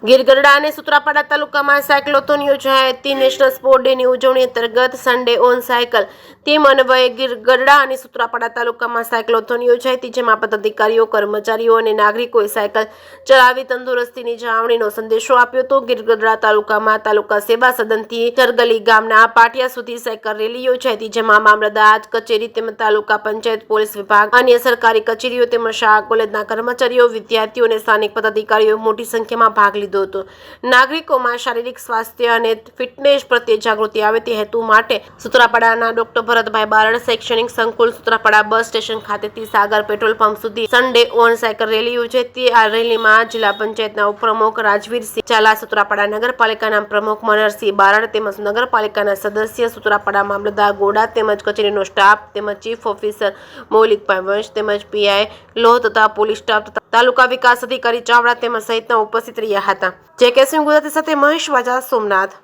ગીર ગઢડા અને સૂત્રાપાડા તાલુકામાં સાયક્લોથોન યોજાઈ હતી। નેશનલ સ્પોર્ટ ડેની ઉજવણી અંતર્ગત સન્ડે ઓન સાયકલ થીમ અન્વયે ગીર ગઢડા અને સૂત્રાપાડા તાલુકામાં સાયક્લોથોન યોજાઈ હતી, જેમાં પદાધિકારીઓ, કર્મચારીઓ અને નાગરિકોએ સાયકલ ચલાવી તંદુરસ્તીની જાળવણીનો સંદેશો આપ્યો હતો। ગીર ગઢડા તાલુકામાં તાલુકા સેવા સદનથી ચરગલી ગામના પાટિયા સુધી સાયકલ રેલી યોજાઈ હતી, જેમાં મામલતદાર કચેરી તેમજ તાલુકા પંચાયત, પોલીસ વિભાગ, અન્ય સરકારી કચેરીઓ તેમજ શાળા કોલેજના કર્મચારીઓ, વિદ્યાર્થીઓ અને સ્થાનિક પદાધિકારીઓ મોટી સંખ્યામાં ભાગ લીધો હતો। નાગરિકોમાં શારીરિક સ્વાસ્થ્ય અને ફિટનેસ પ્રત્યે જાગૃતિ આવે તે હેતુ માટે સૂત્રાપાડાના ડોક્ટર ભરતભાઈ બારડ શૈક્ષણિક સંકુલ સૂત્રાપાડા બસ સ્ટેશન ખાતેથી સાગર પેટ્રોલ પંપ સુધી સન્ડે ઓન સાયકલ રેલી યોજાઈ હતી। આ રેલીમાં જિલ્લા પંચાયતના ઉપપ્રમુખ રાજવીરસિંહ ઝાલા, સૂત્રાપાડા નગરપાલિકાના પ્રમુખ મનહરસિંહ બારડ તેમજ નગરપાલિકાના સદસ્ય, સૂત્રાપાડા મામલતદાર ગોડા તેમજ કચેરીનો સ્ટાફ તેમજ ચીફ ઓફિસર મૌલિકભાઈ વંશ તેમજ પીઆઈ લોહ તથા પોલીસ સ્ટાફ તથા તાલુકા વિકાસ અધિકારી ચાવડા તેમજ સહિતના ઉપસ્થિત રહ્યા હતા। જે કે સિંહ ગુજરાતી સાથે મહેશ વાજા, સોમનાથ।